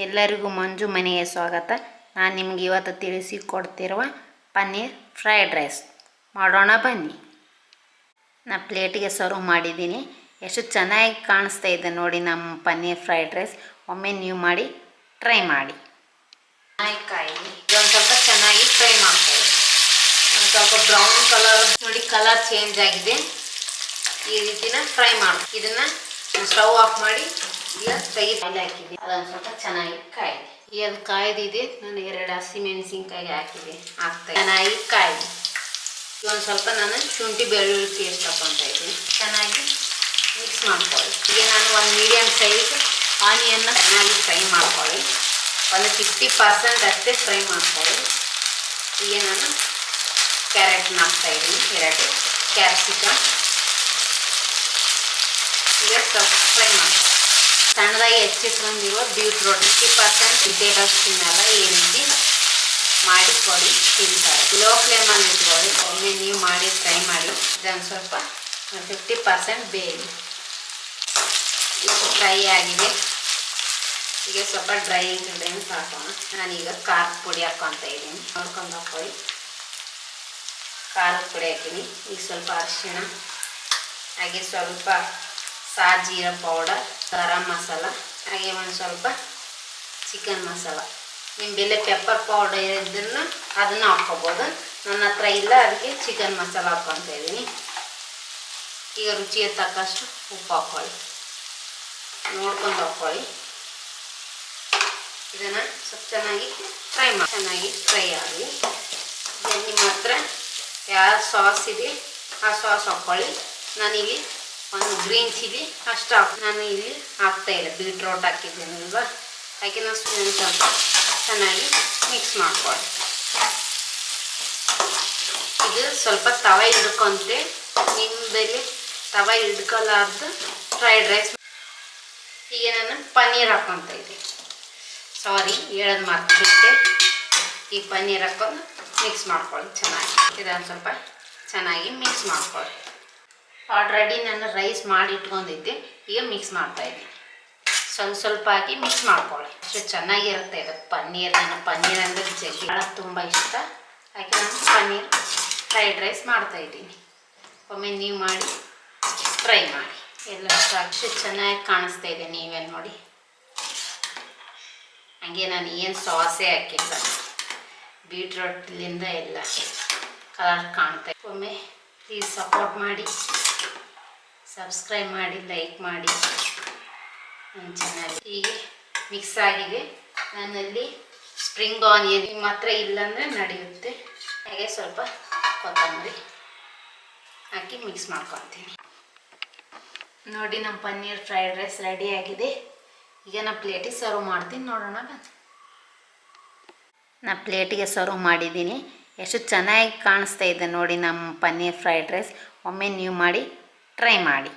ಎಲ್ಲರಿಗೂ ಮಂಜು ಮನೆಗೆ ಸ್ವಾಗತ. ನಾನು ನಿಮಗೆ ಇವತ್ತು ತಿಳಿಸಿಕೊಡ್ತಿರುವ ಪನ್ನೀರ್ ಫ್ರೈಡ್ ರೈಸ್ ಮಾಡೋಣ ಬನ್ನಿ. ನಾನು ಪ್ಲೇಟಿಗೆ ಸರ್ವ್ ಮಾಡಿದ್ದೀನಿ. ಎಷ್ಟು ಚೆನ್ನಾಗಿ ಕಾಣಿಸ್ತಾ ಇದೆ ನೋಡಿ ನಮ್ಮ ಪನ್ನೀರ್ ಫ್ರೈಡ್ ರೈಸ್. ಒಮ್ಮೆ ನೀವು ಮಾಡಿ ಟ್ರೈ ಮಾಡಿ. ಕಾಯಿ ಇದೊಂದು ಸ್ವಲ್ಪ ಚೆನ್ನಾಗಿ ಫ್ರೈ ಮಾಡ್ಕೊಳ್ಳಿ. ಒಂದು ಸ್ವಲ್ಪ ಬ್ರೌನ್ ಕಲರ್ ನೋಡಿ, ಕಲರ್ ಚೇಂಜ್ ಆಗಿದೆ. ಈ ರೀತಿನ ಫ್ರೈ ಮಾಡಿ ಇದನ್ನು ಸ್ಟವ್ ಆಫ್ ಮಾಡಿ ಈಗ ತೆಗೆದು ಹಾಕಿದ್ದೆ. ಅದೊಂದು ಸ್ವಲ್ಪ ಚೆನ್ನಾಗಿ ಕಾಯಿದೆ. ಈಗ ಅದು ಕಾಯ್ದಿದೆ. ನಾನು 2 ಹಸಿಮೆಣಸಿನ್ಕಾಯಿ ಹಾಕಿದೆ. ಚೆನ್ನಾಗಿ ಕಾಯಿದೆ. ಒಂದು ಸ್ವಲ್ಪ ನಾನು ಶುಂಠಿ ಬೆಳ್ಳುಳ್ಳಿ ಪೇಸ್ಟ್ ಹಾಕೊತಾ ಇದ್ದೀನಿ. ಚೆನ್ನಾಗಿ ಮಿಕ್ಸ್ ಮಾಡ್ಕೊಳ್ಳಿ. ಈಗ ನಾನು ಒಂದು ಮೀಡಿಯಮ್ ಸೈಜ್ ಆನಿಯನ್ನ ಚೆನ್ನಾಗಿ ಫ್ರೈ ಮಾಡ್ಕೊಳ್ಳಿ. ಒಂದು 50% ಅಷ್ಟೇ ಫ್ರೈ ಮಾಡ್ಕೊಳ್ಳಿ. ಈಗ ನಾನು ಕ್ಯಾರೆಟ್ನ ಹಾಕ್ತಾಯಿದ್ದೀನಿ. 2 ಕ್ಯಾಪ್ಸಿಕಮ್ ಈಗ ಸ್ವಲ್ಪ ಫ್ರೈ ಮಾಡ್ಕೊಳ್ಳಿ. ಸಣ್ಣದಾಗಿ ಹೆಚ್ಚಿಟ್ಕೊಂಡಿರುವ ಬೀಟ್ರೋಟ್ 50% ವೆಜಿಟೇಬಲ್ಸ್ ತಿನ್ನಲ್ಲ. ಈ ರೀತಿ ಮಾಡಿಕೊಡಿ, ತಿಂತಾರೆ. ಲೋ ಫ್ಲೇಮಲ್ಲಿ ಇಟ್ಕೊಳ್ಳಿ. ಒಮ್ಮೆ ನೀವು ಮಾಡಿ ಫ್ರೈ ಮಾಡಿ. ಇದನ್ನು ಸ್ವಲ್ಪ 50% ಬೇಯಿಸಿ. ಈಗ ಫ್ರೈ ಆಗಿದೆ. ಈಗ ಸ್ವಲ್ಪ ಡ್ರೈ ಇಂಗ್ರೀಡಿಯೆಂಟ್ಸ್ ಹಾಕೋಣ. ನಾನೀಗ ಖಾರದ ಪುಡಿ ಹಾಕ್ಕೊತ ಇದ್ದೀನಿ. ನೋಡ್ಕೊಂಡು ಹಾಕೊಳ್ಳಿ. ಖಾರದ ಪುಡಿ ಹಾಕಿನಿ. ಈಗ ಸ್ವಲ್ಪ ಅರಿಶಿಣ, ಹಾಗೆ ಸ್ವಲ್ಪ ಸಾಜೀರ ಪೌಡರ್, ಗರಂ ಮಸಾಲ, ಹಾಗೆ ಒಂದು ಸ್ವಲ್ಪ ಚಿಕನ್ ಮಸಾಲ. ನಿಮ್ಮ ಬೆಲೆ ಪೆಪ್ಪರ್ ಪೌಡರ್ ಇದ್ದನ್ನು ಅದನ್ನು ಹಾಕ್ಕೋಬೋದು. ನನ್ನ ಹತ್ರ ಇಲ್ಲ, ಅದಕ್ಕೆ ಚಿಕನ್ ಮಸಾಲ ಹಾಕ್ಕೊತ ಇದ್ದೀನಿ. ಈಗ ರುಚಿಗೆ ತಕ್ಕಷ್ಟು ಉಪ್ಪು ಹಾಕ್ಕೊಳ್ಳಿ. ನೋಡ್ಕೊಂಡು ಹಾಕ್ಕೊಳ್ಳಿ. ಇದನ್ನು ಸ್ವಲ್ಪ ಚೆನ್ನಾಗಿ ಫ್ರೈ ಮಾಡಿ. ಚೆನ್ನಾಗಿ ಫ್ರೈ ಆಗಲಿ. ನಿಮ್ಮ ಹತ್ರ ಯಾವ ಸಾಸ್ ಇದೆ ಆ ಸಾಸ್ ಹಾಕ್ಕೊಳ್ಳಿ. ನಾನಿಲ್ಲಿ ಒಂದು ಗ್ರೀನ್ ಚಿಲ್ಲಿ ಅಷ್ಟು ನಾನು ಇಲ್ಲಿ ಹಾಕ್ತಾಯಿಲ್ಲ. ಬೀಟ್ರೋಟ್ ಹಾಕಿದ್ದೀನಿ ಅಲ್ವಾ, ಹಾಕಿ ನಾನು ಸ್ವಲ್ಪ ಚೆನ್ನಾಗಿ ಮಿಕ್ಸ್ ಮಾಡ್ಕೊಳ್ಳಿ. ಇದು ಸ್ವಲ್ಪ ತವ ಹಿಡ್ಕೊಂತೆ. ನಿಮ್ಮದಲ್ಲಿ ತವ ಹಿಡ್ಕೊಲಾರ್ದು ಫ್ರೈಡ್ ರೈಸ್. ಈಗ ನಾನು ಪನ್ನೀರ್ ಹಾಕ್ಕೊತ ಇದ್ದೀನಿ. ಸಾರಿ, ಹೇಳೋದು ಮರ್ತ್ಬಿಟ್ಟೆ. ಈ ಪನ್ನೀರ್ ಹಾಕ್ಕೊಂಡು ಮಿಕ್ಸ್ ಮಾಡ್ಕೊಳ್ಳಿ ಚೆನ್ನಾಗಿ. ಇದನ್ನು ಸ್ವಲ್ಪ ಚೆನ್ನಾಗಿ ಮಿಕ್ಸ್ ಮಾಡ್ಕೊಳ್ಳಿ. ಆಲ್ರೆಡಿ ನಾನು ರೈಸ್ ಮಾಡಿ ಇಟ್ಕೊಂಡಿದ್ದೆ. ಈಗ ಮಿಕ್ಸ್ ಮಾಡ್ತಾಯಿದ್ದೀನಿ. ಸ್ವಲ್ಪ ಹಾಕಿ ಮಿಕ್ಸ್ ಮಾಡ್ಕೊಳ್ಳಿ. ಅಷ್ಟು ಚೆನ್ನಾಗಿರುತ್ತೆ ಇದು ಪನ್ನೀರ್. ನಾನು ಪನ್ನೀರ್ ಅಂದರೆ ಜಗ್ಗಿ ಭಾಳ ತುಂಬ ಇಷ್ಟ. ಹಾಗೆ ನಾನು ಪನ್ನೀರ್ ಫ್ರೈಡ್ ರೈಸ್ ಮಾಡ್ತಾಯಿದ್ದೀನಿ. ಒಮ್ಮೆ ನೀವು ಮಾಡಿ ಟ್ರೈ ಮಾಡಿ. ಎಲ್ಲ ಅಷ್ಟು ಚೆನ್ನಾಗಿ ಕಾಣಿಸ್ತಾ ಇದೆ. ನೀವೇ ನೋಡಿ. ಹಾಗೆ ನಾನು ಏನು ಸಾಸೇ ಹಾಕಿಲ್ಲ. ಬೀಟ್ರೋಟ್ಲಿಂದ ಎಲ್ಲ ಕಲರ್ ಕಾಣ್ತಾ. ಒಮ್ಮೆ ಪ್ಲೀಸ್ ಸಪೋರ್ಟ್ ಮಾಡಿ, ಸಬ್ಸ್ಕ್ರೈಬ್ ಮಾಡಿ, ಲೈಕ್ ಮಾಡಿ ನನ್ನ ಚಾನಲ್. ಹೀಗೆ ಮಿಕ್ಸ್ ಆಗಿದೆ. ನನ್ನಲ್ಲಿ ಸ್ಪ್ರಿಂಗ್ ಆನಿಯನ್ ನಿಮ್ಮ ಹತ್ರ ಇಲ್ಲಾಂದರೆ ನಡೆಯುತ್ತೆ. ಹಾಗೆ ಸ್ವಲ್ಪ ಕೊತ್ತಂಬರಿ ಹಾಕಿ ಮಿಕ್ಸ್ ಮಾಡ್ಕೊತೀನಿ. ನೋಡಿ, ನಮ್ಮ ಪನ್ನೀರ್ ಫ್ರೈಡ್ ರೈಸ್ ರೆಡಿಯಾಗಿದೆ. ಈಗ ನಾನು ಪ್ಲೇಟಿಗೆ ಸರ್ವ್ ಮಾಡ್ತೀನಿ. ನೋಡೋಣ ಬನ್ನಿ. ನಾನು ಪ್ಲೇಟಿಗೆ ಸರ್ವ್ ಮಾಡಿದ್ದೀನಿ. ಎಷ್ಟು ಚೆನ್ನಾಗಿ ಕಾಣಿಸ್ತಾ ಇದೆ ನೋಡಿ ನಮ್ಮ ಪನ್ನೀರ್ ಫ್ರೈಡ್ ರೈಸ್. ಒಮ್ಮೆ ನೀವು ಮಾಡಿ ಟ್ರೈ ಮಾಡಿ.